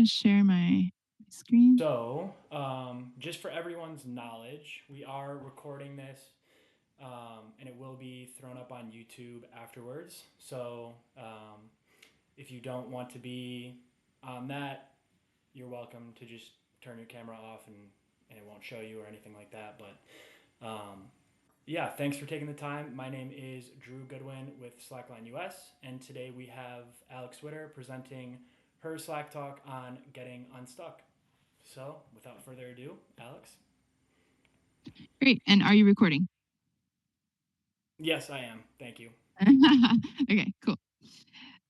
to share my screen. So, just for everyone's knowledge, we are recording this, and it will be thrown up on YouTube afterwards. So, if you don't want to be on that, you're welcome to just turn your camera off and it won't show you or anything like that. But yeah, thanks for taking the time. My name is Drew Goodwin with Slackline US, and today we have Alex Witter presenting her Slack talk on getting unstuck. So, without further ado, Alex. Great. And are you recording? Yes, I am. Thank you. Okay, cool.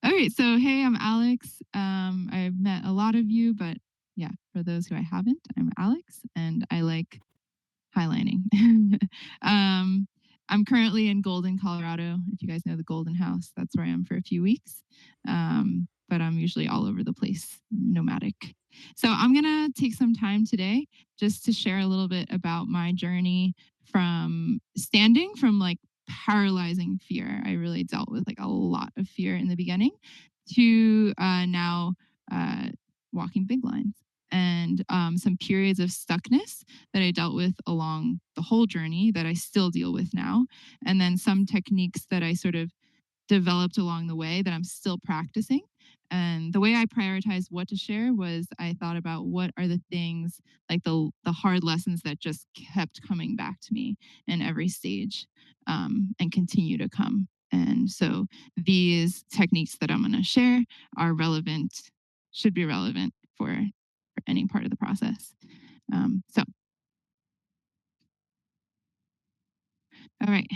All right. So, hey, I'm Alex. I've met a lot of you, but yeah, for those who I haven't, I'm Alex and I like highlining. um, I'm currently in Golden, Colorado. If you guys know the Golden House, that's where I am for a few weeks. But I'm usually all over the place, nomadic. So I'm going to take some time today just to share a little bit about my journey from standing from like paralyzing fear. I really dealt with like a lot of fear in the beginning to now uh, walking big lines and some periods of stuckness that I dealt with along the whole journey that I still deal with now. And then some techniques that I sort of developed along the way that I'm still practicing. And the way I prioritized what to share was I thought about what are the things like the hard lessons that just kept coming back to me in every stage and continue to come. And so these techniques that I'm going to share are relevant, should be relevant for any part of the process. So all right.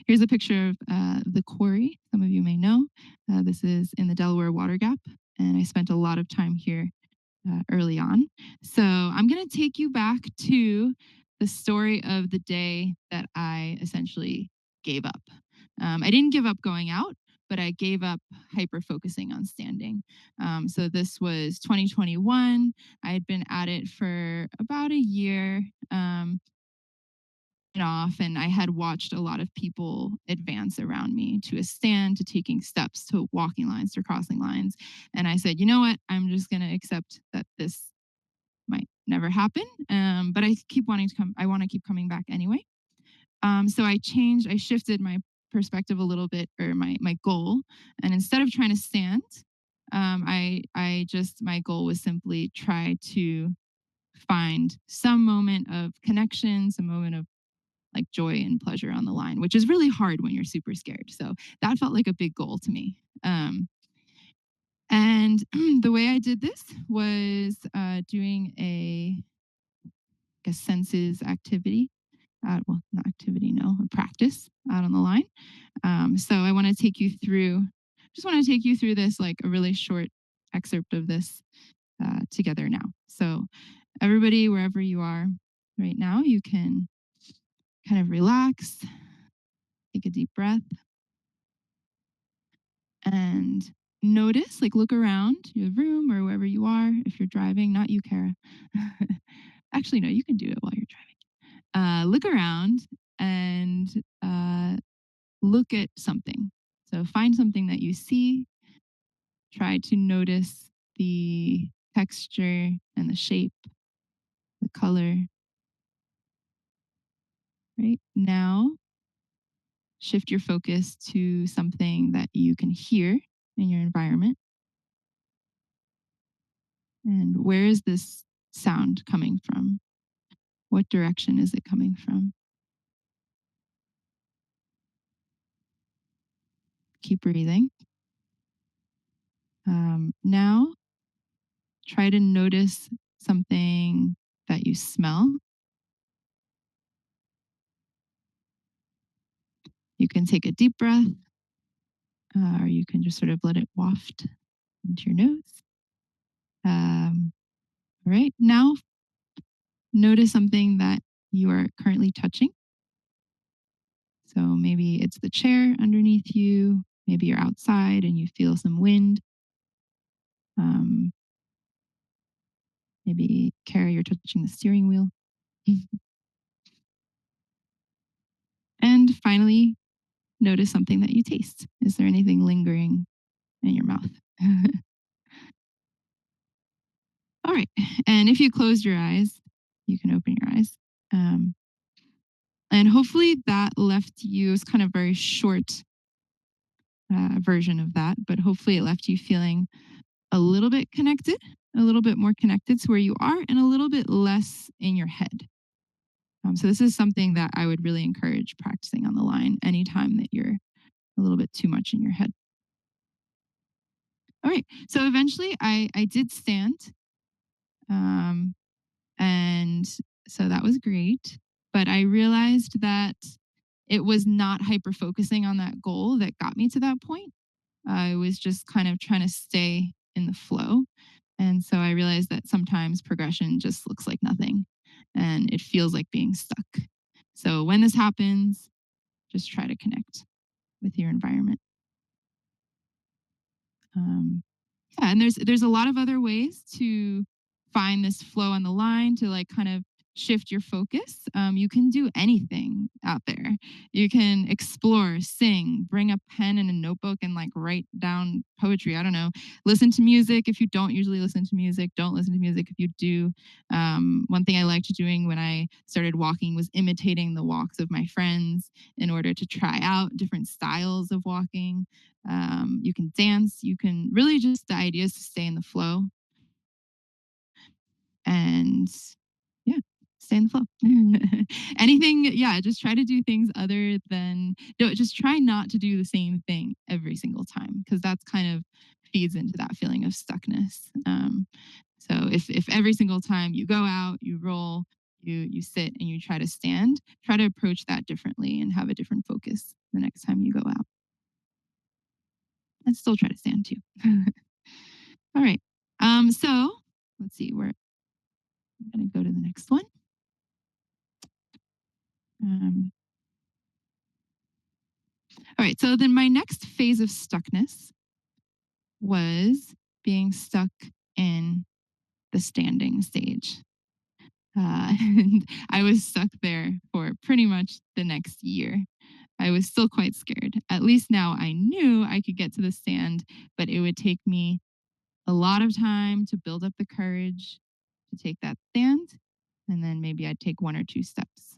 Here's a picture of the quarry. Some of you may know. This is in the Delaware Water Gap, and I spent a lot of time here early on. So I'm going to take you back to the story of the day that I essentially gave up. I didn't give up going out, but I gave up hyper focusing on standing. So this was 2021. I had been at it for about a year. Off and I had watched a lot of people advance around me to a stand, to taking steps, to walking lines, to crossing lines. And I said, you know what? I'm just going to accept that this might never happen. But I keep wanting to come. I want to keep coming back anyway. So I shifted my perspective a little bit or my goal. And instead of trying to stand, my goal was simply try to find some moment of connection, some moment of like joy and pleasure on the line, which is really hard when you're super scared. So that felt like a big goal to me. And the way I did this was doing a senses activity. Well, not activity, no, a practice out on the line. So I want to take you through, just want to take you through this, like a really short excerpt of this together now. So everybody, wherever you are right now, you can kind of relax, take a deep breath, and notice, like look around your room or wherever you are. If you're driving, not you, Kara. Actually, no, you can do it while you're driving. Look around and look at something. So find something that you see. Try to notice the texture and the shape, the color. Right now, shift your focus to something that you can hear in your environment. And where is this sound coming from? What direction is it coming from? Keep breathing. Now, try to notice something that you smell. You can take a deep breath, or you can just sort of let it waft into your nose. All right. Now, notice something that you are currently touching. So maybe it's the chair underneath you. Maybe you're outside and you feel some wind. Um, Maybe, Kara, you're touching the steering wheel. And finally, notice something that you taste. Is there anything lingering in your mouth? All right. And if you closed your eyes, you can open your eyes. Um, and hopefully that left you, it's kind of very short version of that, but hopefully it left you feeling a little bit connected, a little bit more connected to where you are, and a little bit less in your head. So this is something that I would really encourage practicing on the line anytime that you're a little bit too much in your head. All right. So eventually I did stand. Um, and so that was great. But I realized that it was not hyper focusing on that goal that got me to that point. I was just kind of trying to stay in the flow. And so I realized that sometimes progression just looks like nothing and it feels like being stuck. So when this happens, just try to connect with your environment. Um, yeah, and there's a lot of other ways to find this flow on the line to like kind of shift your focus. You can do anything out there. You can explore, sing, bring a pen and a notebook and like write down poetry. I don't know. Listen to music if you don't usually listen to music. Don't listen to music if you do. One thing I liked doing when I started walking was imitating the walks of my friends in order to try out different styles of walking. You can dance. You can really just the idea is to stay in the flow and yeah, stay in the flow. Anything, yeah, just try to do things other than no, just try not to do the same thing every single time because that's kind of feeds into that feeling of stuckness. So if every single time you go out, you roll, you sit and you try to stand, try to approach that differently and have a different focus the next time you go out. And still try to stand too. All right. So let's see, where I'm gonna go to the next one. Um, all right. So then my next phase of stuckness was being stuck in the standing stage. And I was stuck there for pretty much the next year. I was still quite scared. At least now I knew I could get to the stand, but it would take me a lot of time to build up the courage to take that stand. And then maybe I'd take one or two steps.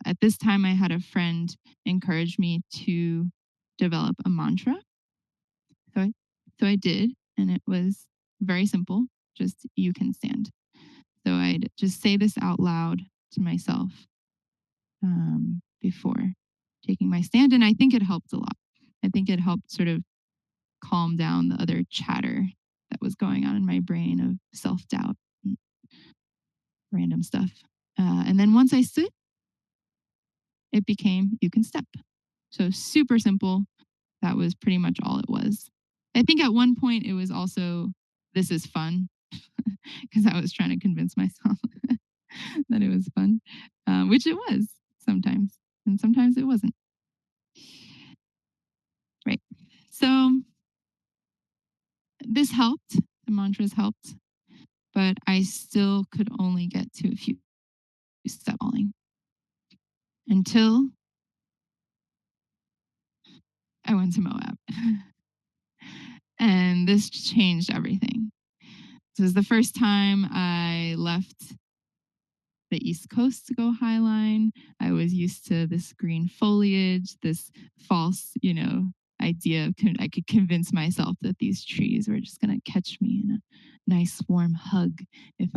At this time, I had a friend encourage me to develop a mantra. So I, so I did, and it was very simple just you can stand. So I'd just say this out loud to myself before taking my stand. And I think it helped a lot. I think it helped sort of calm down the other chatter that was going on in my brain of self doubt and random stuff. And then once I stood, it became you can step. So super simple. That was pretty much all it was. I think at one point it was also this is fun because I was trying to convince myself that it was fun, which it was sometimes, and sometimes it wasn't. Right. So this helped. The mantras helped, but I still could only get to a few step falling until I went to Moab. And this changed everything. This was the first time I left the East Coast to go highline. I was used to this green foliage, this false, idea of I could convince myself that these trees were just going to catch me in a nice warm hug if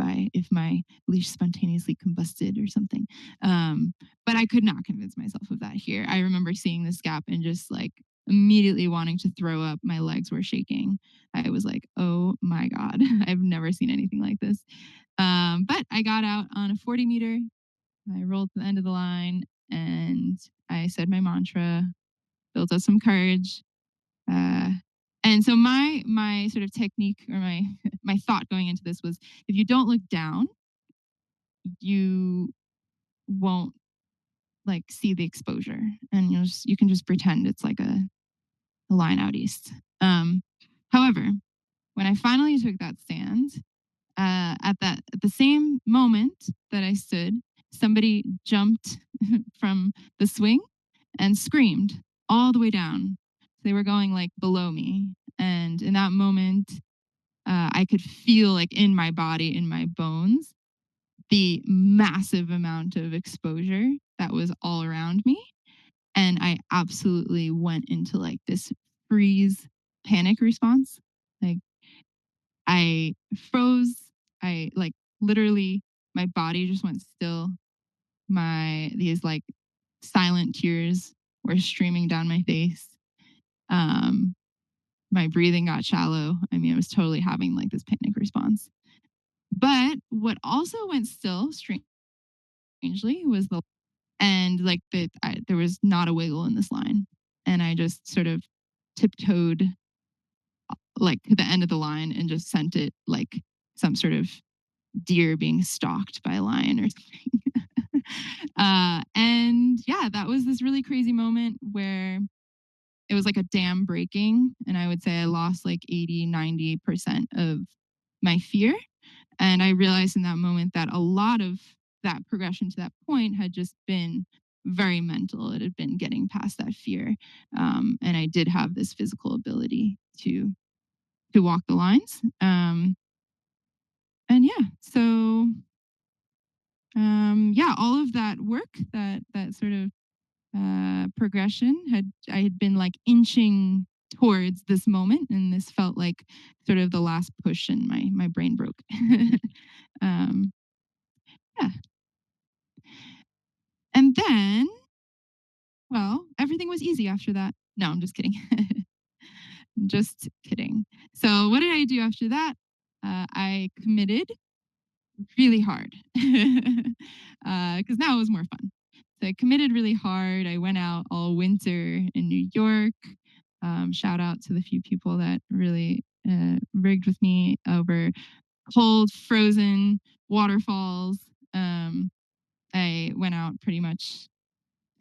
my leash spontaneously combusted or something. But I could not convince myself of that here. I remember seeing this gap and just like immediately wanting to throw up. My legs were shaking. I was like, oh my God, I've never seen anything like this. But I got out on a 40 meter. I rolled to the end of the line and I said my mantra, built up some courage. Uh, and so my sort of technique or my my thought going into this was if you don't look down, you won't like see the exposure and you can just pretend it's like a line out east. However, when I finally took that stand, at the same moment that I stood, somebody jumped from the swing and screamed all the way down. They were going like below me, and in that moment, I could feel like in my body, in my bones, the massive amount of exposure that was all around me. And I absolutely went into like this freeze panic response. Like I froze. I like literally my body just went still. These like silent tears were streaming down my face. Um, my breathing got shallow. I mean, I was totally having like this panic response. But what also went still, strangely, was the and like there was not a wiggle in this line, and I just sort of tiptoed like to the end of the line and just sent it like some sort of deer being stalked by a lion or something. And yeah, that was this really crazy moment where it was like a dam breaking. And I would say I lost like 80-90% of my fear. And I realized in that moment that a lot of that progression to that point had just been very mental. It had been getting past that fear. And I did have this physical ability to walk the lines. And yeah, so yeah, all of that work, that sort of progression I had been like inching towards this moment, and this felt like sort of the last push, and my brain broke. um, yeah, and then, well, everything was easy after that. No, I'm just kidding. Just kidding. So what did I do after that? I committed really hard because now it was more fun. So I committed really hard. I went out all winter in New York. Shout out to the few people that really rigged with me over cold, frozen waterfalls. I went out pretty much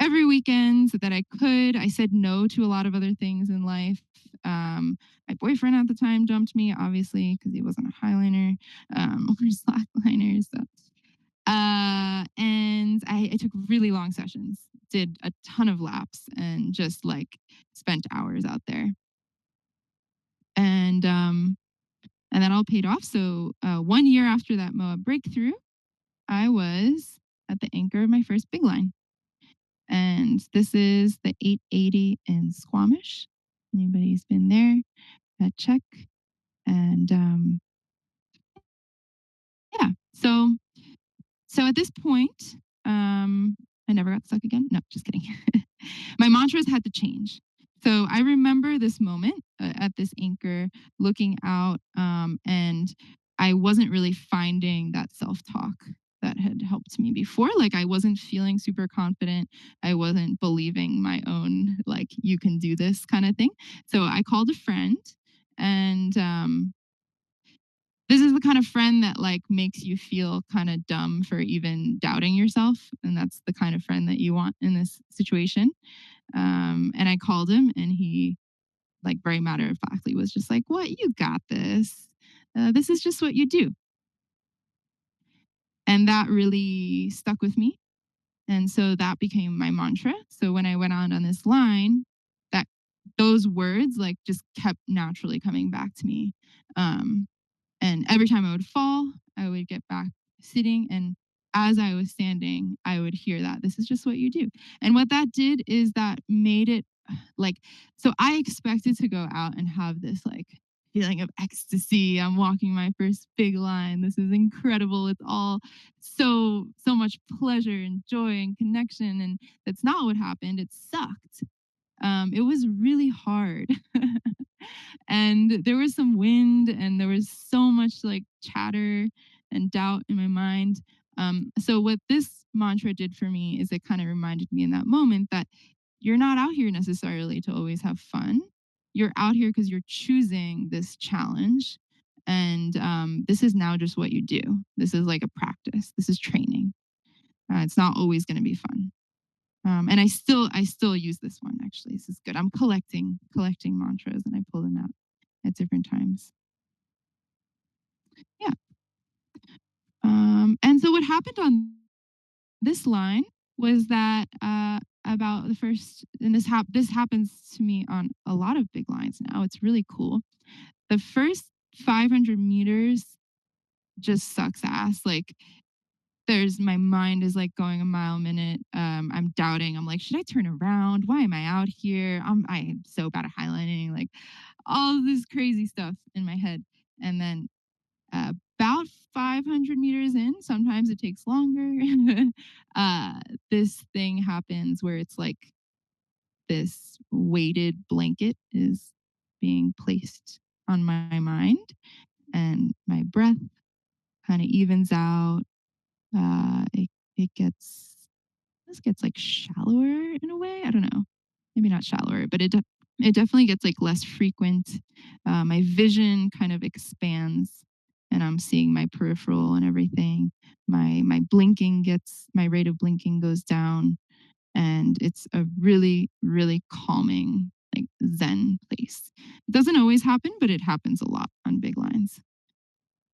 every weekend that I could. I said no to a lot of other things in life. My boyfriend at the time dumped me, obviously, because he wasn't a highliner or slackliner. So and I took really long sessions, did a ton of laps, and just like spent hours out there. And that all paid off. So 1 year after that MOA breakthrough, I was at the anchor of my first big line, and this is the 880 in Squamish. Anybody's been there? Check. And yeah, so at this point, I never got stuck again. No, just kidding. My mantras had to change. So I remember this moment at this anchor looking out, and I wasn't really finding that self talk that had helped me before. Like I wasn't feeling super confident. I wasn't believing my own, like, you can do this kind of thing. So I called a friend, and this is the kind of friend that like makes you feel kind of dumb for even doubting yourself. And that's the kind of friend that you want in this situation. And I called him, and he, like, very matter of factly was just like, "What? You got this. This is just what you do." And that really stuck with me. And so that became my mantra. So when I went on this line, that those words like just kept naturally coming back to me. Um, And every time I would fall, I would get back sitting. And as I was standing, I would hear that this is just what you do. And what that did is that made it like, so I expected to go out and have this like feeling of ecstasy. I'm walking my first big line. This is incredible. It's all so much pleasure and joy and connection. And that's not what happened. It sucked. It was really hard. And there was some wind, and there was so much like chatter and doubt in my mind. So what this mantra did for me is it kind of reminded me in that moment that you're not out here necessarily to always have fun. You're out here because you're choosing this challenge. And this is now just what you do. This is like a practice. This is training. It's not always going to be fun. And I still use this one actually. This is good. I'm collecting mantras, and I pull them out at different times. Yeah. And so what happened on this line was that about the first, and this happens to me on a lot of big lines now. It's really cool. The first 500 meters just sucks ass. Like, there's my mind is like going a mile a minute. I'm doubting. I'm like, should I turn around? Why am I out here? I am so bad at highlighting. Like all this crazy stuff in my head. And then about 500 meters in, sometimes it takes longer. uh, this thing happens where it's like this weighted blanket is being placed on my mind, and my breath kind of evens out. It gets this gets like shallower in a way. I don't know, maybe not shallower, but it definitely gets like less frequent. My vision kind of expands, and I'm seeing my peripheral and everything. My rate of blinking goes down, and it's a really calming, like zen place. It doesn't always happen, but it happens a lot on big lines.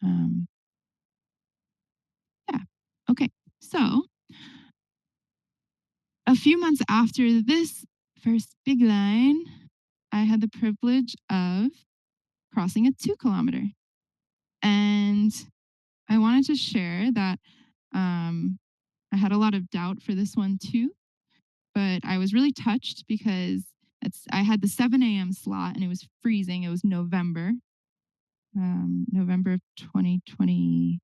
Um, yeah. Okay. So a few months after this first big line, I had the privilege of crossing a 2 kilometer. And I wanted to share that um, I had a lot of doubt for this one too, but I was really touched because I had the 7 a.m. slot and it was freezing. It was November, November of 2023,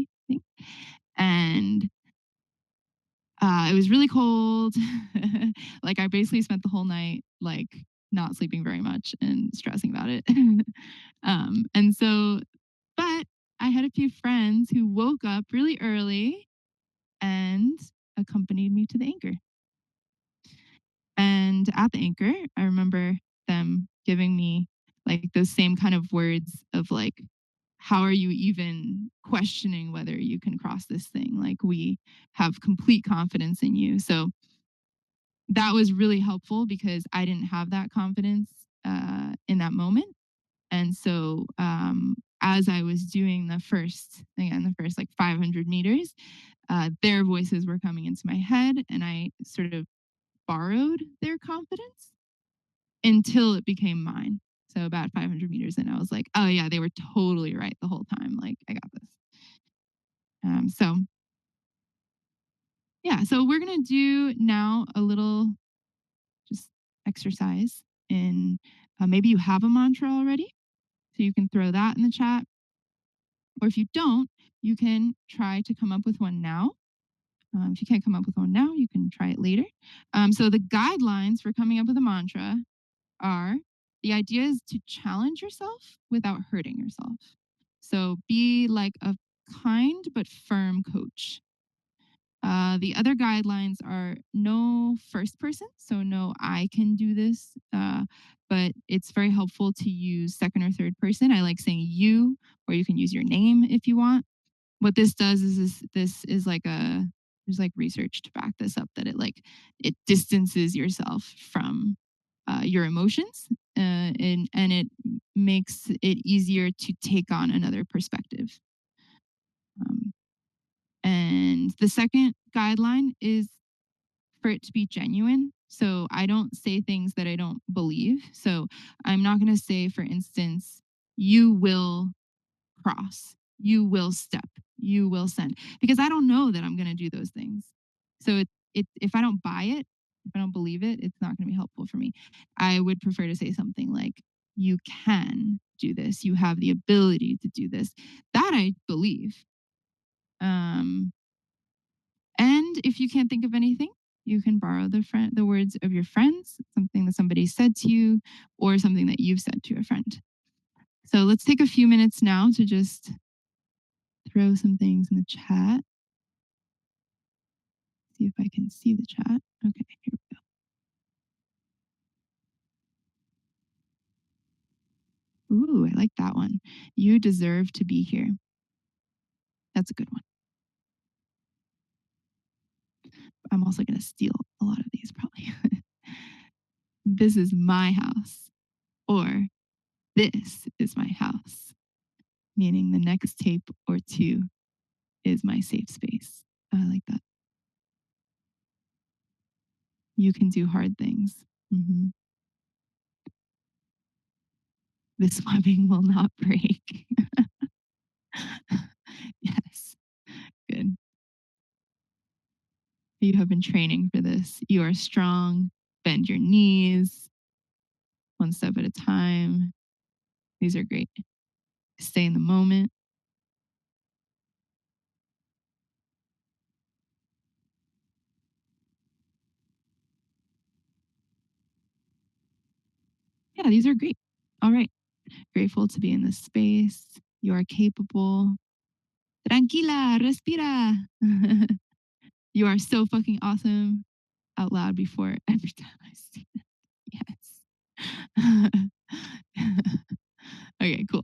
I think. And it was really cold. Like I basically spent the whole night like not sleeping very much and stressing about it. And so, but I had a few friends who woke up really early and accompanied me to the anchor. And at the anchor, I remember them giving me like those same kind of words of like, how are you even questioning whether you can cross this thing? Like, we have complete confidence in you. So that was really helpful because I didn't have that confidence in that moment. And so, as I was doing the first like 500 meters, their voices were coming into my head, and I sort of borrowed their confidence until it became mine. So about 500 meters in, I was like, oh yeah, they were totally right the whole time. Like, I got this. So yeah, so we're gonna do now a little just exercise in maybe you have a mantra already, so you can throw that in the chat. Or if you don't, you can try to come up with one now. If you can't come up with one now, you can try it later. So the guidelines for coming up with a mantra are the idea is to challenge yourself without hurting yourself. So be like a kind but firm coach. The other guidelines are no first person, so no I can do this, but it's very helpful to use second or third person. I like saying you, or you can use your name if you want. What this does is this is like there's like research to back this up that it distances yourself from your emotions, and it makes it easier to take on another perspective. Um, and the second guideline is for it to be genuine. So I don't say things that I don't believe. So I'm not going to say, for instance, you will cross, you will step, you will send, because I don't know that I'm going to do those things. So if I don't buy it, if I don't believe it, it's not going to be helpful for me. I would prefer to say something like, you can do this. You have the ability to do this. That I believe. Um, and if you can't think of anything, you can borrow the words of your friends, something that somebody said to you, or something that you've said to a friend. So let's take a few minutes now to just throw some things in the chat. See if I can see the chat. Okay, here we go. Ooh, I like that one. You deserve to be here. That's a good one. I'm also going to steal a lot of these probably. This is my house, or this is my house, meaning the next tape or two is my safe space. I like that. You can do hard things. Mhm. This webbing will not break. Yes, good. You have been training for this. You are strong. Bend your knees one step at a time. These are great. Stay in the moment. Yeah, these are great. All right. Grateful to be in this space. You are capable. Tranquila, respira. You are so fucking awesome. Out loud before every time I see it. Yes. Okay, cool.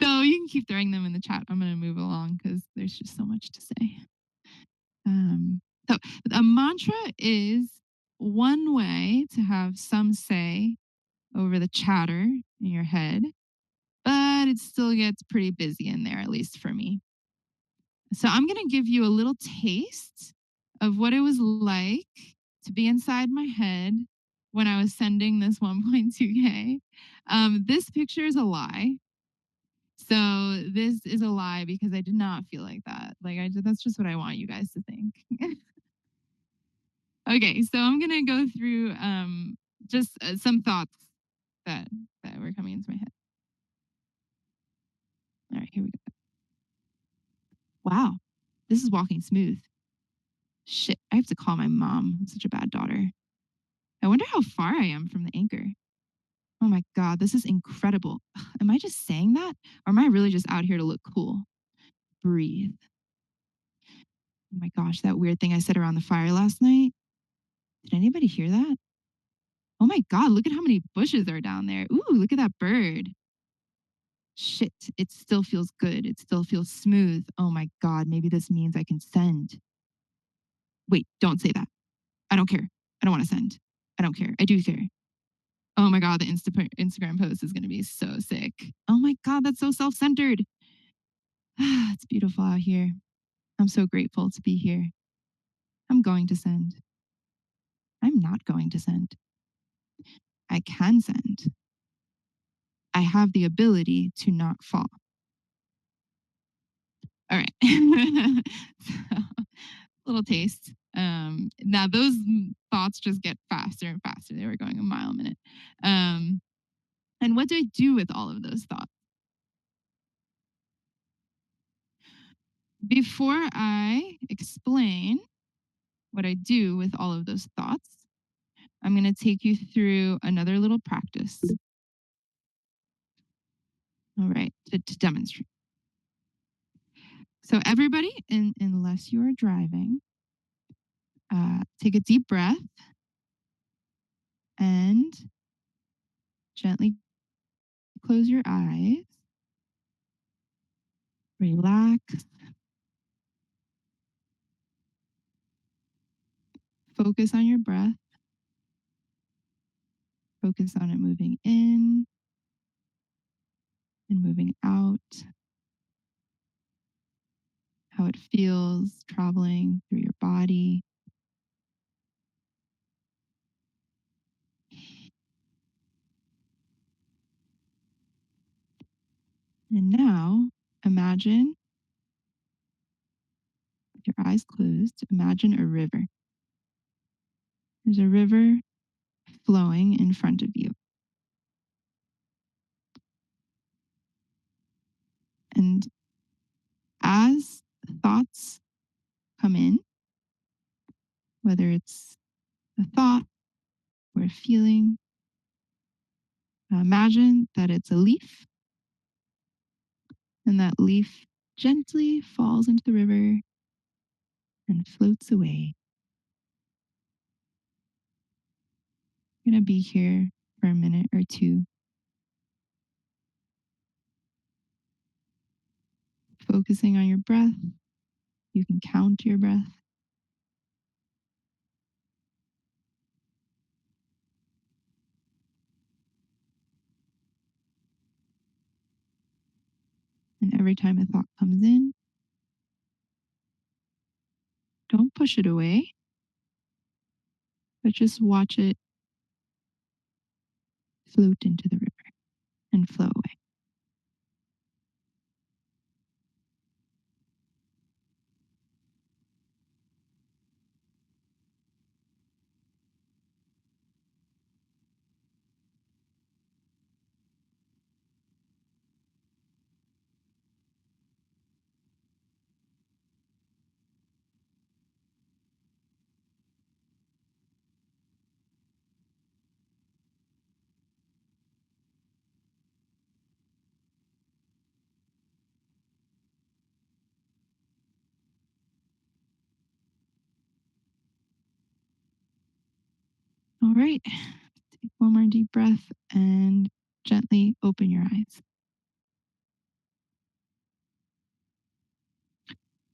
So you can keep throwing them in the chat. I'm going to move along because there's just so much to say. Um, so a mantra is one way to have some say over the chatter in your head, but it still gets pretty busy in there, at least for me. So I'm going to give you a little taste of what it was like to be inside my head when I was sending this 1.2K. This picture is a lie. So this is a lie because I did not feel like that. That's just what I want you guys to think. Okay, so I'm gonna go through just some thoughts that that were coming into my head. All right, here we go. Wow, this is walking smooth. Shit, I have to call my mom. I'm such a bad daughter. I wonder how far I am from the anchor. Oh my God, this is incredible. Am I just saying that? Or am I really just out here to look cool? Breathe. Oh my gosh, that weird thing I said around the fire last night. Did anybody hear that? Oh my God, look at how many bushes are down there. Ooh, look at that bird. Shit, it still feels good. It still feels smooth. Oh my God, maybe this means I can send. Wait, don't say that. I don't care. I don't want to send. I don't care. I do care. Oh my God, the Instagram post is going to be so sick. Oh my God, that's so self centered. It's beautiful out here. I'm so grateful to be here. I'm going to send. I'm not going to send. I can send. I have the ability to not fall. All right. So, little taste. Now those thoughts just get faster and faster. They were going a mile a minute. And what do I do with all of those thoughts? Before I explain what I do with all of those thoughts, I'm going to take you through another little practice. All right, to demonstrate. So everybody, unless you are driving, take a deep breath and gently close your eyes. Relax. Focus on your breath. Focus on it moving in and moving out. How it feels traveling through your body. And now imagine, with your eyes closed, imagine a river. There's a river flowing in front of you. And as thoughts come in, whether it's a thought or a feeling, imagine that it's a leaf, and that leaf gently falls into the river and floats away. I'm going to be here for a minute or two, focusing on your breath. You can count your breath. And every time a thought comes in, don't push it away, but just watch it float into the river. and flow away. All right. Take one more deep breath and gently open your eyes.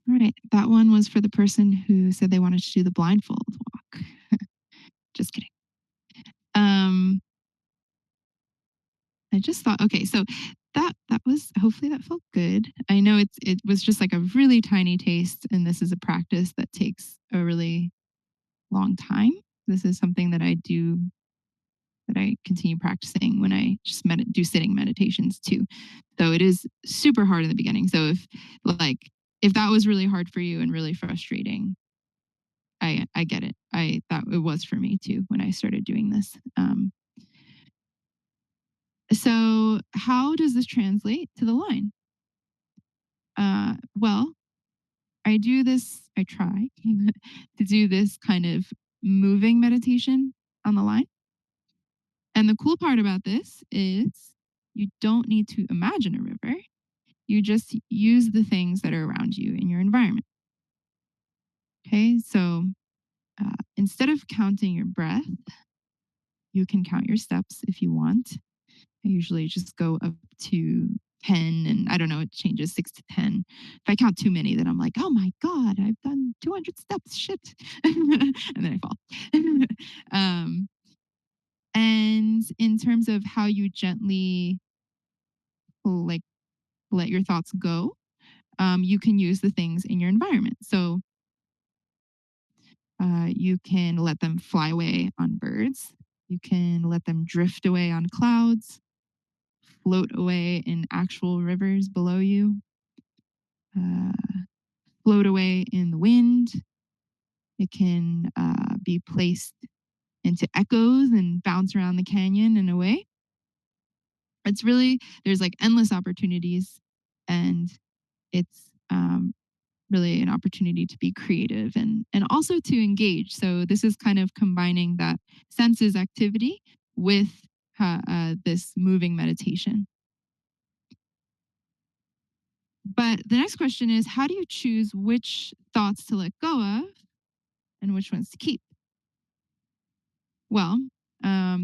All right. That one was for the person who said they wanted to do the blindfold walk. Just kidding. I just thought, okay, so that was hopefully that felt good. I know it was just like a really tiny taste, and this is a practice that takes a really long time. This is something that I do that I continue practicing when I just do sitting meditations too. So it is super hard in the beginning. So like if that was really hard for you and really frustrating, I get it. I that it was for me too when I started doing this. So how does this translate to the line? Well, I try to do this kind of moving meditation on the line. And the cool part about this is you don't need to imagine a river. You just use the things that are around you in your environment. Okay. So instead of counting your breath, you can count your steps if you want. I usually just go up to 10 and I don't know, it changes 6 to 10. If I count too many, then I'm like, oh my God, I've done 200 steps. Shit. And then I fall. um, and in terms of how you gently like let your thoughts go, you can use the things in your environment. So you can let them fly away on birds. You can let them drift away on clouds, float away in actual rivers below you, uh, float away in the wind. It can be placed into echoes and bounce around the canyon and away. It's really, there's like endless opportunities, and it's really an opportunity to be creative and also to engage. So this is kind of combining that senses activity with this moving meditation. But the next question is, how do you choose which thoughts to let go of and which ones to keep? Well,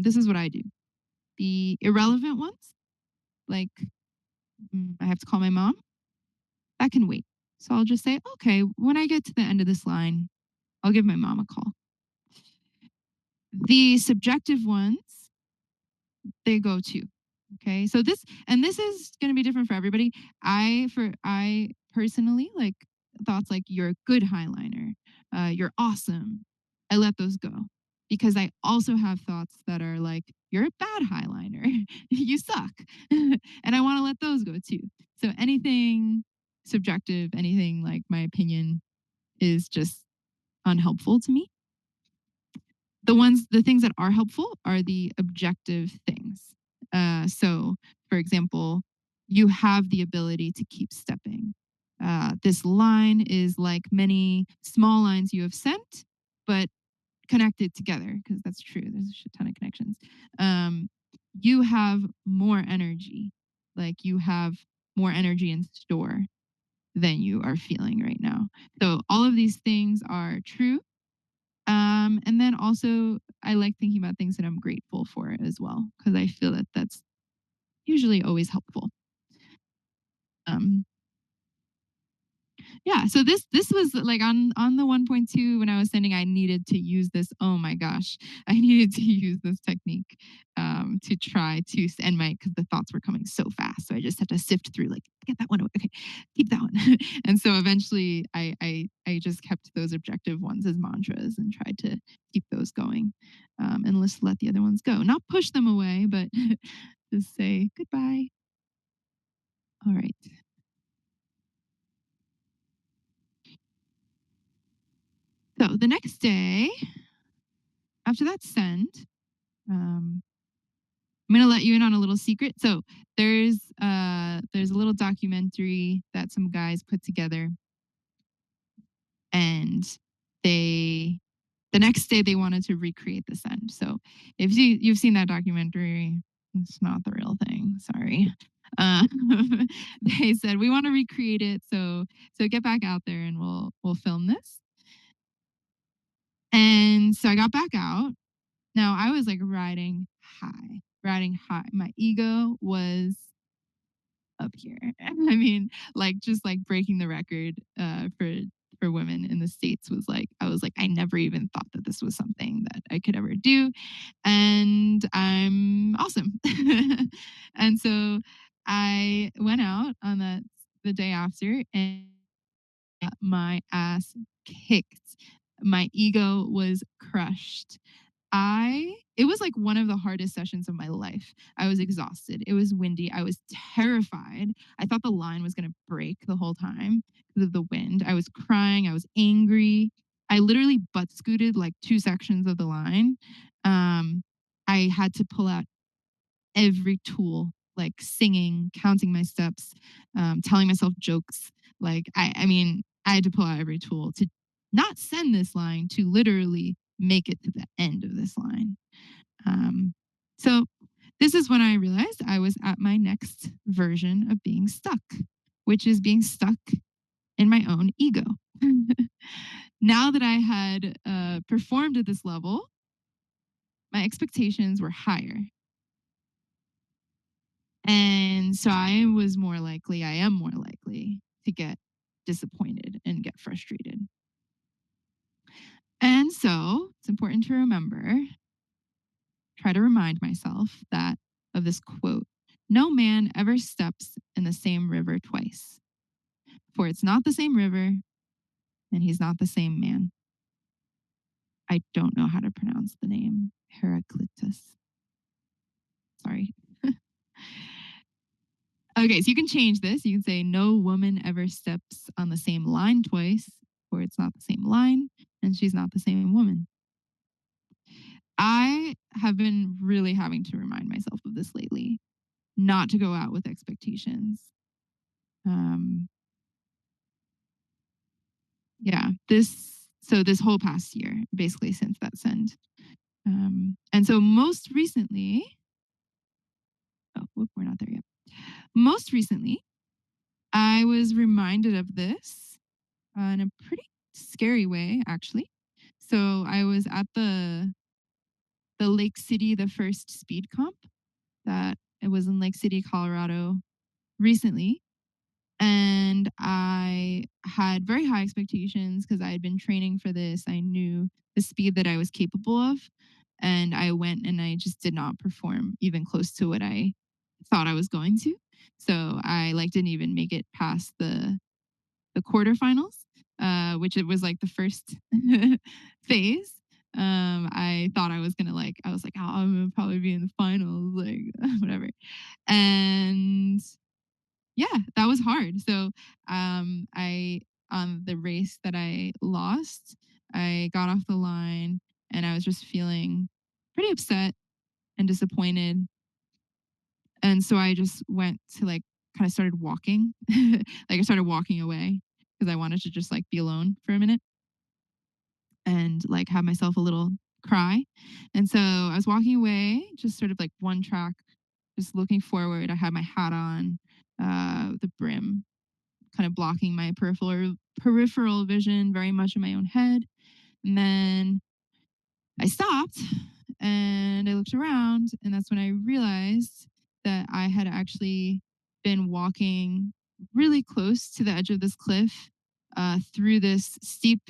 this is what I do. The irrelevant ones, like I have to call my mom, that can wait. So I'll just say, okay, when I get to the end of this line, I'll give my mom a call. The subjective ones, they go too. Okay. So this is going to be different for everybody. I personally like thoughts like you're a good highliner, you're awesome. I let those go because I also have thoughts that are like you're a bad highliner, you suck, and I want to let those go too. So anything subjective, anything like my opinion is just unhelpful to me. The things that are helpful are the objective things. So, for example, you have the ability to keep stepping. This line is like many small lines you have sent, but connected together, because that's true. There's a shit ton of connections. Um, you have more energy, like you have more energy in store than you are feeling right now. So, all of these things are true, and then also, I like thinking about things that I'm grateful for as well, because I feel that that's usually always helpful. Um, yeah. So this was like on the 1.2 when I was sending, I needed to use this. Oh my gosh, I needed to use this technique to try to end my because the thoughts were coming so fast. So I just had to sift through like get that one away. Okay, keep that one. And so eventually, I just kept those objective ones as mantras and tried to keep those going, and let the other ones go. Not push them away, but just say goodbye. All right. So the next day, after that send, um, I'm gonna let you in on a little secret. So there's a little documentary that some guys put together, and they the next day they wanted to recreate the send. So if you've seen that documentary, it's not the real thing. Sorry. Uh, they said we want to recreate it, so get back out there and we'll film this. And so I got back out. Now I was like riding high. My ego was up here. I mean, like just like breaking the record for women in the States was like, I was like, I never even thought that this was something that I could ever do. And I'm awesome. And so I went out on the day after and got my ass kicked. My ego was crushed. It was like one of the hardest sessions of my life. I was exhausted. It was windy. I was terrified. I thought the line was going to break the whole time because of the wind. I was crying. I was angry. I literally butt scooted like two sections of the line. Um, I had to pull out every tool, like singing, counting my steps, telling myself jokes. Like, I mean, I had to pull out every tool to not send this line, to literally make it to the end of this line. So this is when I realized I was at my next version of being stuck, which is being stuck in my own ego. Now that I had performed at this level, my expectations were higher. And so I am more likely to get disappointed and get frustrated. And so it's important to remember, try to remind myself that of this quote: no man ever steps in the same river twice, for it's not the same river and he's not the same man. I don't know how to pronounce the name. Heraclitus. Sorry. Okay, so you can change this. You can say, no woman ever steps on the same line twice, for it's not the same line and she's not the same woman. I have been really having to remind myself of this lately, not to go out with expectations. Um, yeah, this whole past year, basically since that send. And so most recently, we're not there yet. Most recently, I was reminded of this in a pretty scary way, actually. So I was at the Lake City, the first speed comp that it was in Lake City, Colorado recently. And I had very high expectations because I had been training for this. I knew the speed that I was capable of. And I went and I just did not perform even close to what I thought I was going to. So I like didn't even make it past the quarterfinals, which it was like the first phase. I thought I was gonna I was like, oh, I'm gonna probably be in the finals, like whatever. And yeah, that was hard. So I on the race that I lost, I got off the line and I was just feeling pretty upset and disappointed. And so I just went to kind of started walking. I started walking away because I wanted to just be alone for a minute and have myself a little cry. And so I was walking away, just sort of one track, just looking forward. I had my hat on, the brim kind of blocking my peripheral vision, very much in my own head. And then I stopped and I looked around, and that's when I realized that I had actually been walking really close to the edge of this cliff, through this steep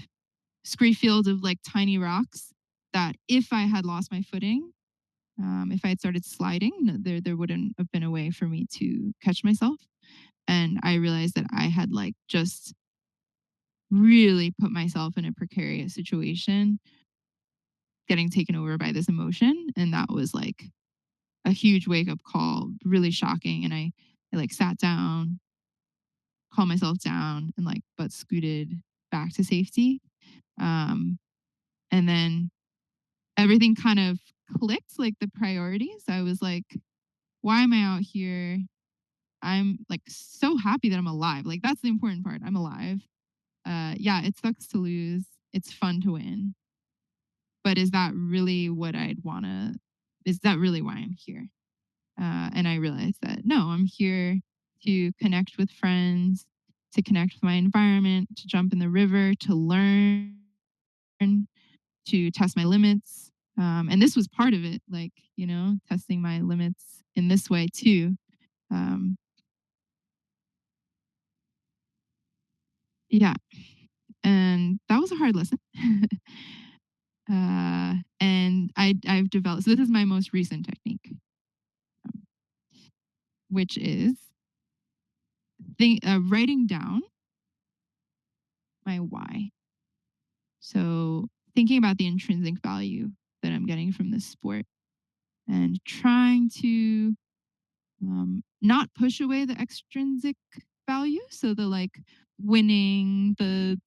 scree field of tiny rocks, that if I had lost my footing, if I had started sliding, there wouldn't have been a way for me to catch myself. And I realized that I had just really put myself in a precarious situation, getting taken over by this emotion. And that was a huge wake up call, really shocking. And I like sat down, calmed myself down, and like butt scooted back to safety. Um, and then everything kind of clicked, like the priorities. I was like, why am I out here? I'm like so happy that I'm alive. Like that's the important part. I'm alive. Yeah, it sucks to lose. It's fun to win. But is that really what I'd wanna is that really why I'm here? And I realized that no, I'm here to connect with friends, to connect with my environment, to jump in the river, to learn, to test my limits. And this was part of it, like, testing my limits in this way too. Um, yeah. And that was a hard lesson. And I've developed, so this is my most recent technique, which is writing down my why. So thinking about the intrinsic value that I'm getting from this sport and trying to not push away the extrinsic value. So the like winning, the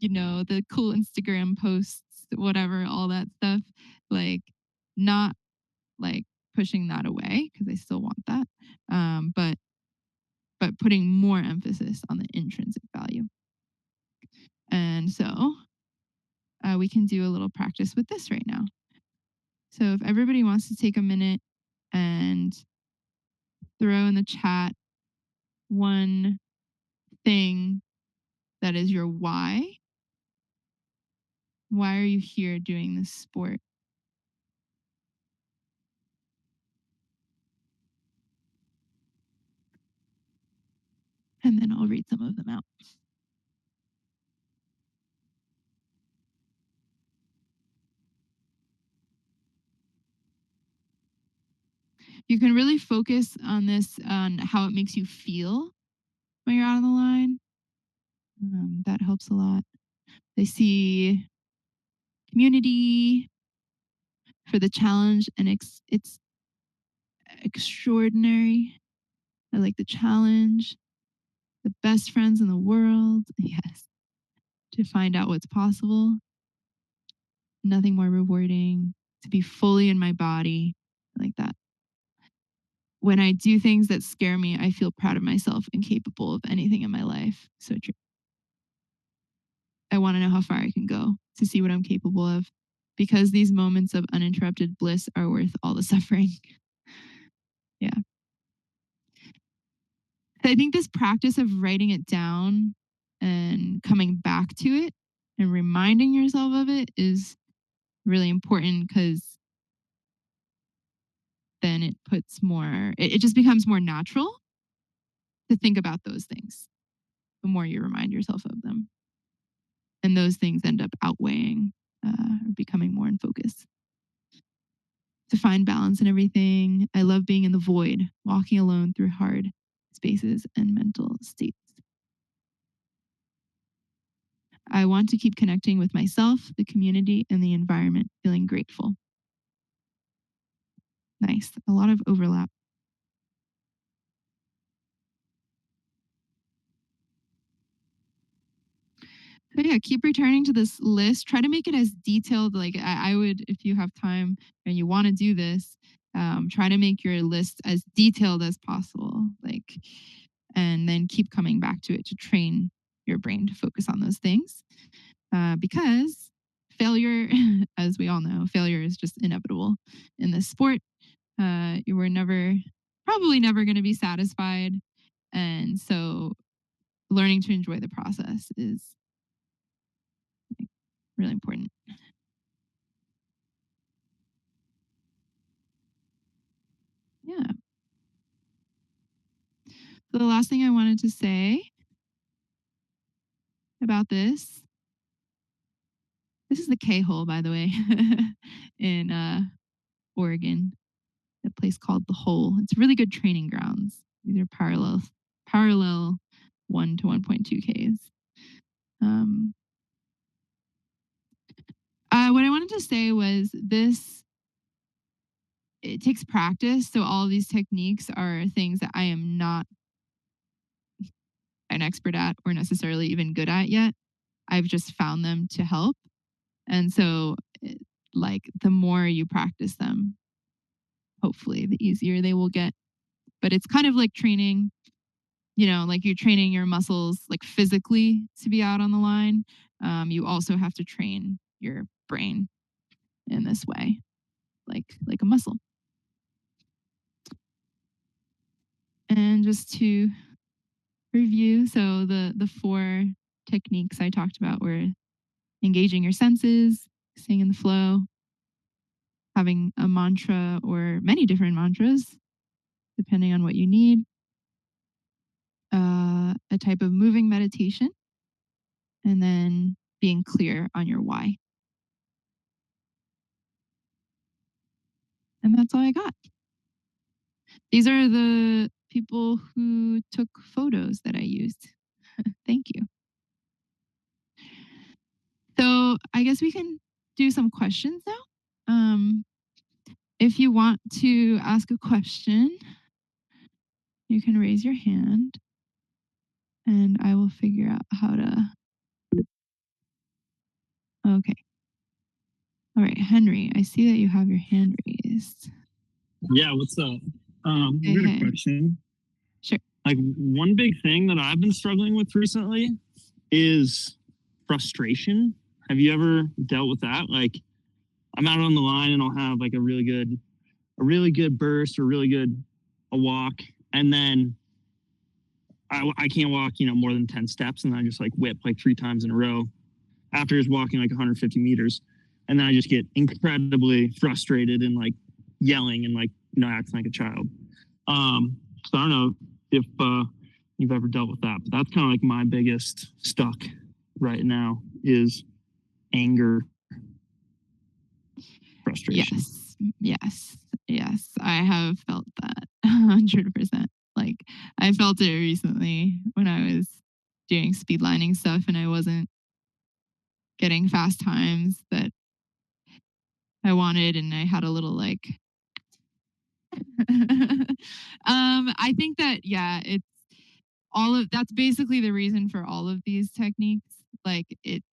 cool Instagram posts, whatever, all that stuff, like not like pushing that away because I still want that. But putting more emphasis on the intrinsic value. And so we can do a little practice with this right now. So if everybody wants to take a minute and throw in the chat one thing that is your why. Why are you here doing this sport? And then I'll read some of them out. You can really focus on this, on how it makes you feel when you're out on the line. That helps a lot. I see community for the challenge, and it's extraordinary. I like the challenge. The best friends in the world. Yes. To find out what's possible. Nothing more rewarding. To be fully in my body. I like that. When I do things that scare me, I feel proud of myself and capable of anything in my life. So true. I want to know how far I can go to see what I'm capable of because these moments of uninterrupted bliss are worth all the suffering. Yeah. I think this practice of writing it down and coming back to it and reminding yourself of it is really important because then it just becomes more natural to think about those things the more you remind yourself of them. And those things end up outweighing or becoming more in focus. To find balance in everything. I love being in the void, walking alone through hard spaces and mental states. I want to keep connecting with myself, the community, and the environment, feeling grateful. Nice. A lot of overlap. So yeah, keep returning to this list. Try to make it as detailed. Like I would, if you have time and you want to do this, try to make your list as detailed as possible. Like, and then keep coming back to it to train your brain to focus on those things. Because failure, as we all know, failure is just inevitable in this sport. You were probably never going to be satisfied. And so learning to enjoy the process is like, really important. Yeah. So the last thing I wanted to say about this is the K hole, by the way, in Oregon, a place called the Hole. It's really good training grounds. These are parallel 1 to 1.2 Ks. Um, what I wanted to say was this it takes practice. So all of these techniques are things that I am not an expert at or necessarily even good at yet. I've just found them to help. And so, like, the more you practice them, hopefully, the easier they will get. But it's kind of like training, like you're training your muscles, like physically to be out on the line. You also have to train your brain in this way, like a muscle. And just to review, so the four techniques I talked about were engaging your senses, staying in the flow, having a mantra or many different mantras, depending on what you need, a type of moving meditation, and then being clear on your why. And that's all I got. These are the people who took photos that I used. Thank you. So I guess we can do some questions now. If you want to ask a question, you can raise your hand and I will figure out how to. Okay. All right, Henry, I see that you have your hand raised. Yeah, what's up? I got a question. Sure. Like, one big thing that I've been struggling with recently is frustration. Have you ever dealt with that? Like, I'm out on the line and I'll have like a really good burst or a walk, and then I can't walk, more than 10 steps, and then I just like whip like 3 times in a row after just walking like 150 meters, and then I just get incredibly frustrated and like yelling and like acting like a child. So I don't know if you've ever dealt with that, but that's kind of like my biggest stuck right now is anger, frustration. Yes. I have felt that 100%. Like, I felt it recently when I was doing speed lining stuff and I wasn't getting fast times that I wanted, and I had a little like I think that it's all of that's basically the reason for all of these techniques, like it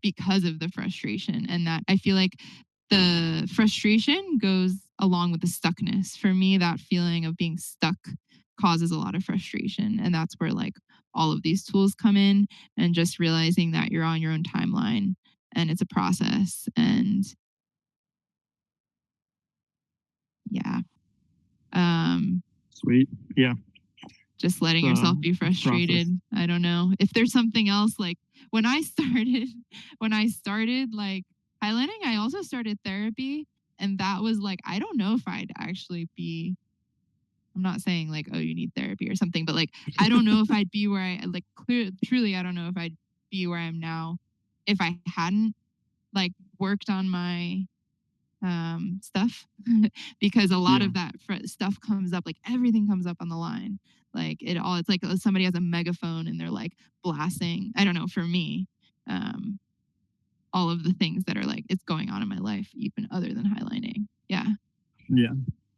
because of the frustration, and that I feel like the frustration goes along with the stuckness. For me, that feeling of being stuck causes a lot of frustration, and that's where like all of these tools come in, and just realizing that you're on your own timeline and it's a process. And yeah. Sweet. Yeah. Just letting yourself be frustrated. Process. I don't know if there's something else. Like when I started like highlighting, I also started therapy, and that was like, I don't know if I'd actually be. I'm not saying like, oh, you need therapy or something, but like, I don't know if I'd be where I like. Truly, I don't know if I'd be where I am now if I hadn't like worked on my stuff because a lot of that stuff comes up, like everything comes up on the line, like it's like somebody has a megaphone and they're like blasting, I don't know, for me, um all of the things that are like it's going on in my life even other than highlighting. Yeah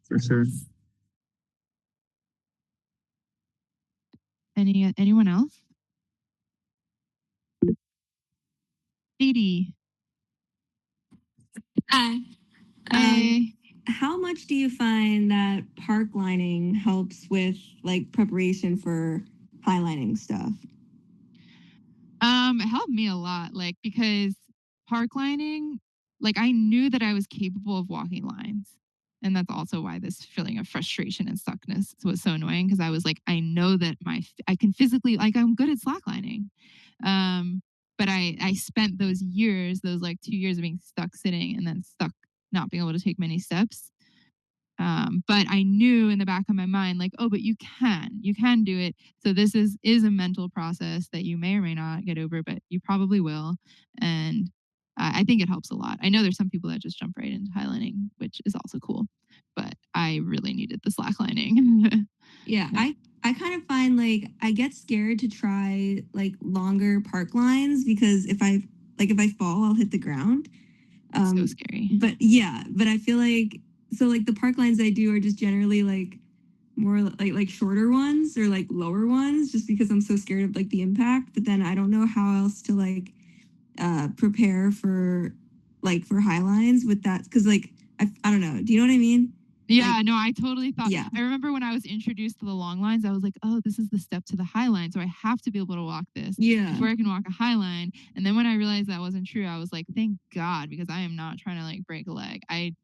For sure. Anyone else? Dee. Hi. Hey. How much do you find that park lining helps with like preparation for highlighting stuff? It helped me a lot, like, because park lining, like, I knew that I was capable of walking lines. And that's also why this feeling of frustration and stuckness was so annoying, because I was like, I know that I can physically, like, I'm good at slacklining. But I spent those years, those like 2 years of being stuck sitting and then stuck not being able to take many steps. But I knew in the back of my mind, like, oh, but you can do it. So this is a mental process that you may or may not get over, but you probably will. And I think it helps a lot. I know there's some people that just jump right into highlining, which is also cool. But I really needed the slacklining. Yeah, I kind of find like I get scared to try like longer park lines because if I fall, I'll hit the ground. So scary. But yeah, but I feel like so like the park lines I do are just generally like more like shorter ones or like lower ones, just because I'm so scared of like the impact. But then I don't know how else to like prepare for high lines with that, because like I don't know. Do you know what I mean? Yeah, Like, no, I totally thought. yeah. I remember when I was introduced to the long lines, I was like, oh, this is the step to the high line. So I have to be able to walk this Yeah. before I can walk a high line. And then when I realized that wasn't true, I was like, thank God, because I am not trying to like break a leg. Okay.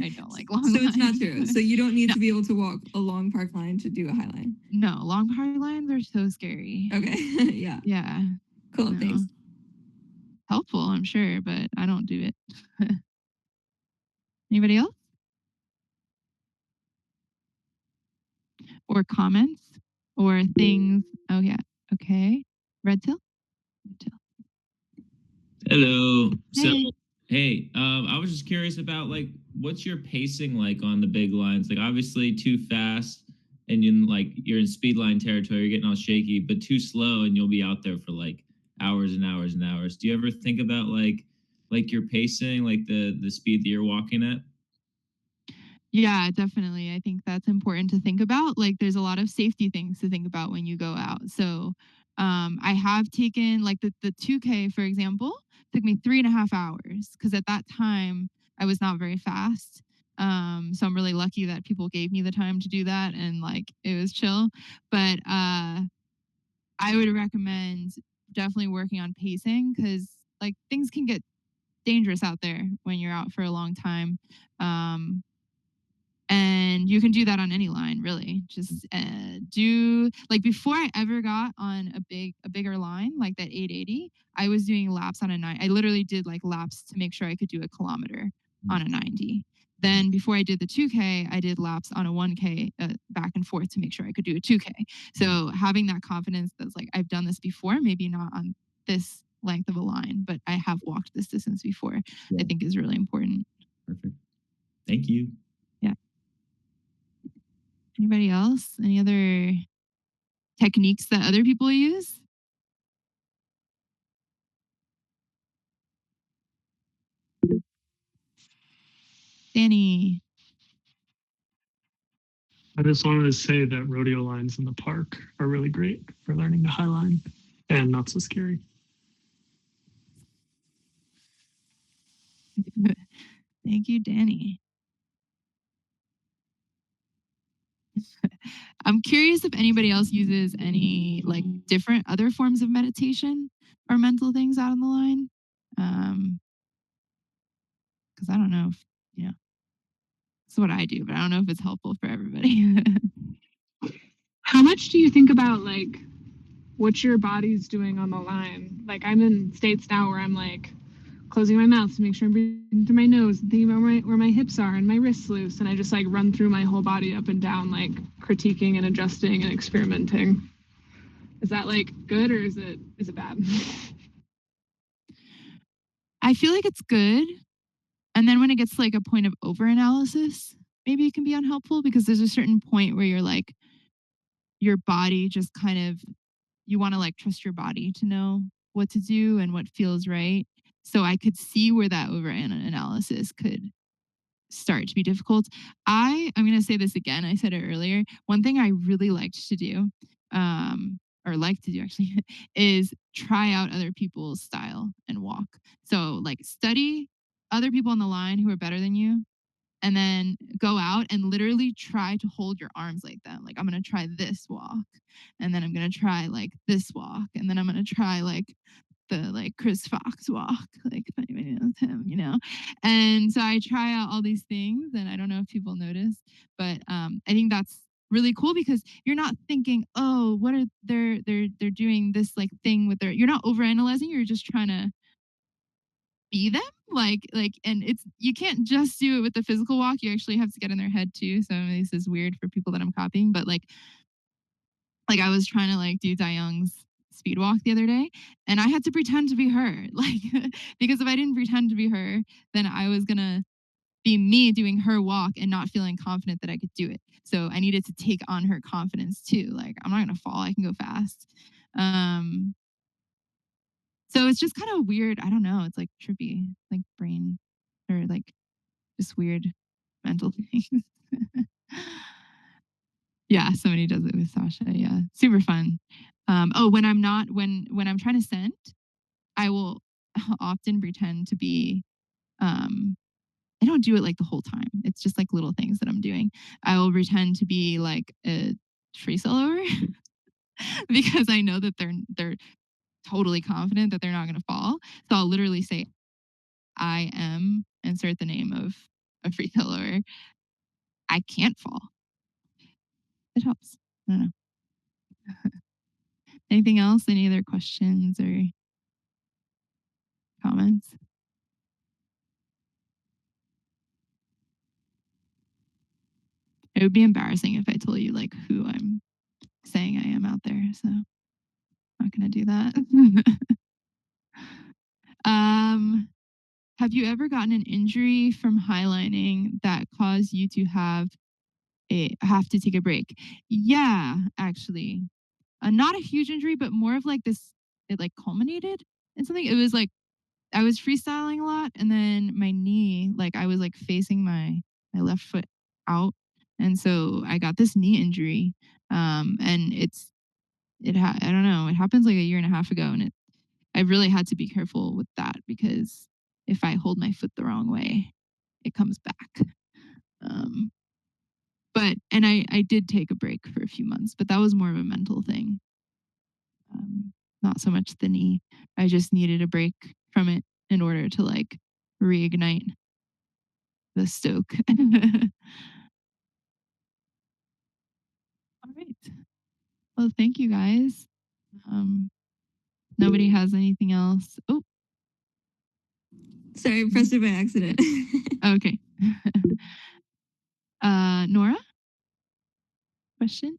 I don't like long So lines. it's not true. So you don't need No. to be able to walk a long park line to do a high line. No, long high lines are so scary. Okay. Yeah. Yeah. Cool. No. Thanks. Helpful, I'm sure, but I don't do it. Anybody else? Or comments or things? Oh yeah. Okay. Red tail? Red tail. Hello. So, Hey. hey, I was just curious about like, what's your pacing like on the big lines? Like, obviously, too fast, and you're in speed line territory, you're getting all shaky, but too slow, and you'll be out there for like hours and hours and hours. Do you ever think about like your pacing, like the speed that you're walking at? Yeah, definitely. I think that's important to think about. Like there's a lot of safety things to think about when you go out. So I have taken like the 2K, for example, took me 3.5 hours because at that time I was not very fast. So I'm really lucky that people gave me the time to do that and like it was chill. But I would recommend definitely working on pacing because like things can get dangerous out there when you're out for a long time. Um, and you can do that on any line really, just do like before I ever got on a bigger line like that 880, I was doing laps on a 9. I literally did like laps to make sure I could do a kilometer on a 90. Then before I did the 2K, I did laps on a 1K back and forth to make sure I could do a 2K. So having that confidence that's like I've done this before, maybe not on this length of a line, but I have walked this distance before, I think is really important. Perfect. Thank you. Yeah. Anybody else? Any other techniques that other people use? Danny. I just wanted to say that rodeo lines in the park are really great for learning the high line and not so scary. Thank you, Danny. I'm curious if anybody else uses any like different other forms of meditation or mental things out on the line. Because I don't know if, you know, it's what I do, but I don't know if it's helpful for everybody. How much do you think about like what your body's doing on the line? Like I'm in states now where I'm like closing my mouth to make sure I'm breathing through my nose and thinking about where my hips are and my wrists loose, and I just like run through my whole body up and down, like critiquing and adjusting and experimenting. Is that like good or is it bad? I feel like it's good. And then when it gets to like a point of overanalysis, maybe it can be unhelpful because there's a certain point where you're like, your body just kind of, you want to like trust your body to know what to do and what feels right. So I could see where that overanalysis could start to be difficult. I'm going to say this again. I said it earlier. One thing I really liked to do, or like to do actually, is try out other people's style and walk. So like study other people on the line who are better than you, and then go out and literally try to hold your arms like that. Like I'm gonna try this walk, and then I'm gonna try like this walk, and then I'm gonna try like the like Chris Fox walk, like if anybody knows him, you know. And so I try out all these things, and I don't know if people notice, but I think that's really cool because you're not thinking, oh, what are they're doing this like thing with their. You're not overanalyzing. You're just trying to be them like and it's you can't just do it with the physical walk, you actually have to get in their head too. So this is weird for people that I'm copying, but like I was trying to like do Young's speed walk the other day, and I had to pretend to be her like because if I didn't pretend to be her, then I was gonna be me doing her walk and not feeling confident that I could do it. So I needed to take on her confidence too, like I'm not gonna fall, I can go fast. So it's just kind of weird. I don't know. It's like trippy, like brain or like just weird. mental things. Yeah, somebody does it with Sasha. Yeah, super fun. When I'm trying to send, I will often pretend to be. I don't do it like the whole time. It's just like little things that I'm doing. I will pretend to be like a free soloer because I know that they're totally confident that they're not going to fall. So I'll literally say, "I am," insert the name of a free soloer. I can't fall. It helps. I don't know. Anything else? Any other questions or comments? It would be embarrassing if I told you like who I'm saying I am out there. So I'm not gonna do that. um, have you ever gotten an injury from highlining that caused you to have to take a break? Yeah, actually. Not a huge injury, but more of like this. It like culminated in something. It was like I was freestyling a lot, and then my knee, like I was like facing my left foot out, and so I got this knee injury. And I don't know, it happens like a year and a half ago, and I really had to be careful with that because if I hold my foot the wrong way, it comes back. Um, I did take a break for a few months, but that was more of a mental thing. Not so much the knee. I just needed a break from it in order to like reignite the stoke. All right. Well, thank you guys. Nobody has anything else. Oh, Sorry, I pressed it by accident. okay. Nora, question?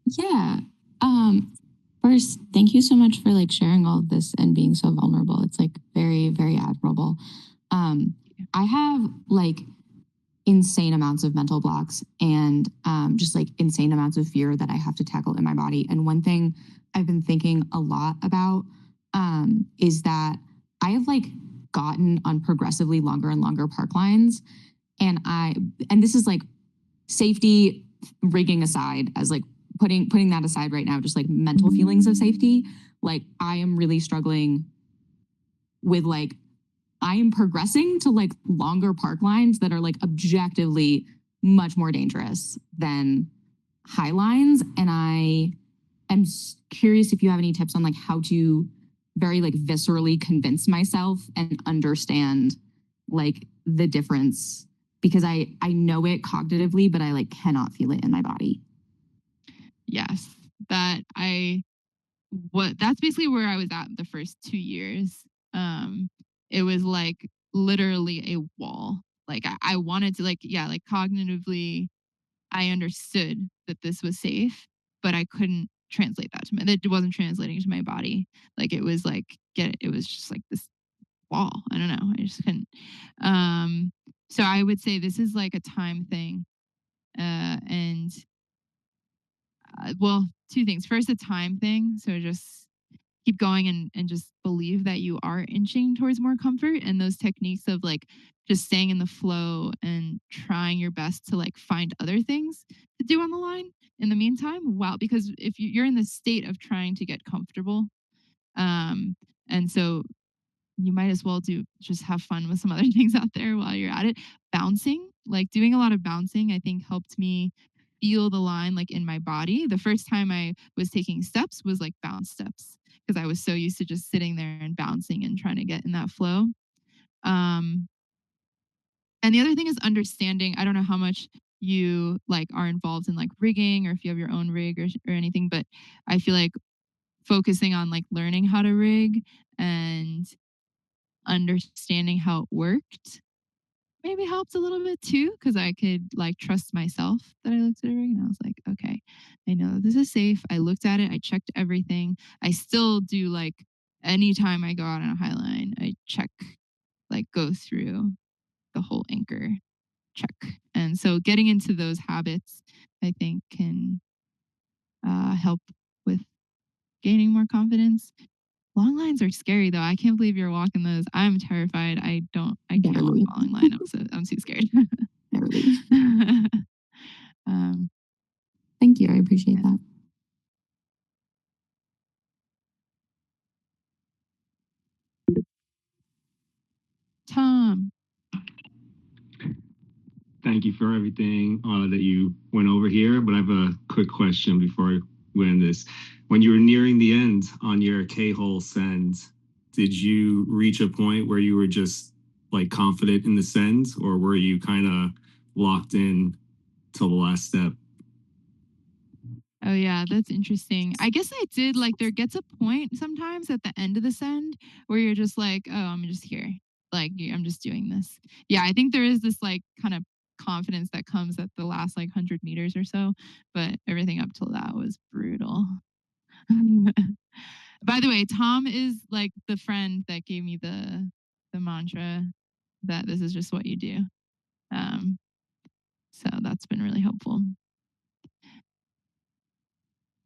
Yeah. First, thank you so much for like sharing all of this and being so vulnerable. It's like very, very admirable. I have like insane amounts of mental blocks and just like insane amounts of fear that I have to tackle in my body. And one thing I've been thinking a lot about is that I have like gotten on progressively longer and longer park lines. And this is like safety rigging aside, as like putting that aside right now, just like mental feelings of safety. Like I am really struggling with like I am progressing to like longer park lines that are like objectively much more dangerous than high lines. And I am curious if you have any tips on like how to very like viscerally convince myself and understand like the difference, because I know it cognitively, but I like cannot feel it in my body. Yes, that's basically where I was at the first 2 years. It was like literally a wall. Like I wanted to like, yeah, like cognitively, I understood that this was safe, but I couldn't translate that to me. That wasn't translating to my body. Like it was like, it was just like this wall. I don't know. I just couldn't. So I would say this is like a time thing. And well, two things. First, a time thing. So just keep going and just believe that you are inching towards more comfort, and those techniques of like just staying in the flow and trying your best to like find other things to do on the line in the meantime. Wow, because if you're in the state of trying to get comfortable, and so you might as well just have fun with some other things out there while you're at it. Bouncing, like doing a lot of bouncing, I think helped me feel the line like in my body. The first time I was taking steps was like bounce steps because I was so used to just sitting there and bouncing and trying to get in that flow. Um, and the other thing is understanding. I don't know how much you like are involved in like rigging or if you have your own rig or anything, but I feel like focusing on like learning how to rig and understanding how it worked maybe helped a little bit too, because I could like trust myself that I looked at it and I was like, okay, I know this is safe. I looked at it, I checked everything. I still do like anytime I go out on a high line, I check, like go through the whole anchor check. And so getting into those habits, I think can help with gaining more confidence. Long lines are scary though. I can't believe you're walking those. I'm terrified. I can't walk Barely. a long line. I'm too scared. Barely. Thank you. I appreciate that. Tom. Thank you for everything that you went over here. But I have a quick question before we end this. When you were nearing the end on your K-hole send, did you reach a point where you were just like confident in the send, or were you kind of locked in till the last step? Oh yeah, that's interesting. I guess I did like there gets a point sometimes at the end of the send where you're just like, oh, I'm just here. Like I'm just doing this. Yeah, I think there is this like kind of confidence that comes at the last like 100 meters or so, but everything up till that was brutal. By the way, Tom is like the friend that gave me the mantra that this is just what you do. So that's been really helpful.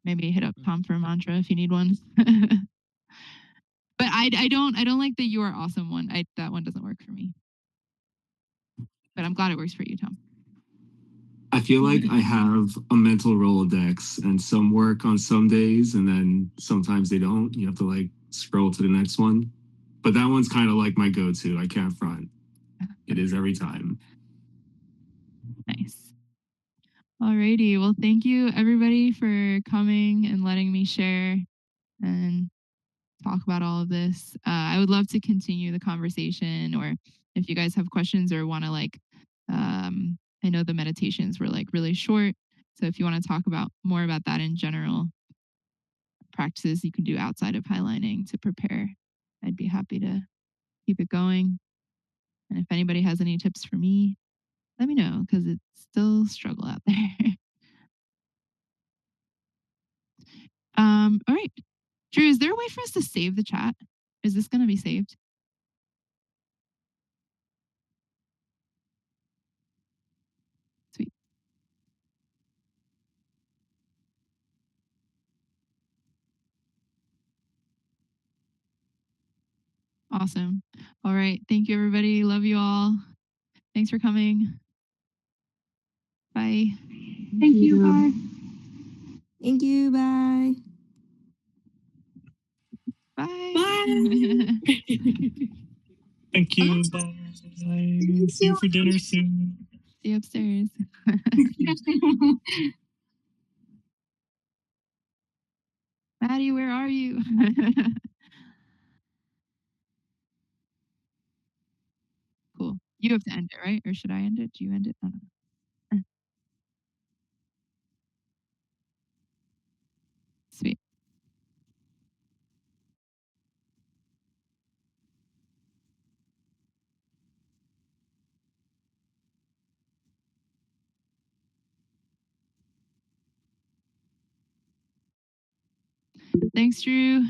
Maybe hit up Tom for a mantra if you need one. But I don't like the "you are awesome" one. That one doesn't work for me. But I'm glad it works for you, Tom. I feel like I have a mental Rolodex, and some work on some days, and then sometimes they don't. You have to like scroll to the next one. But that one's kind of like my go-to. I can't front. It is every time. Nice. Alrighty. Well, thank you everybody for coming and letting me share and talk about all of this. I would love to continue the conversation, or if you guys have questions or want to like, I know the meditations were like really short. So if you want to talk about more about that in general, practices you can do outside of highlining to prepare, I'd be happy to keep it going. And if anybody has any tips for me, let me know because it's still a struggle out there. All right. Drew, is there a way for us to save the chat? Is this going to be saved? Sweet. Awesome. All right. Thank you, everybody. Love you all. Thanks for coming. Bye. Thank you. Bye. Thank you. Bye. Bye. Thank you. Bye. See you for dinner soon. See you upstairs. Maddie, where are you? Cool. You have to end it, right? Or should I end it? Do you end it? I don't know. Sweet. Thanks, Drew.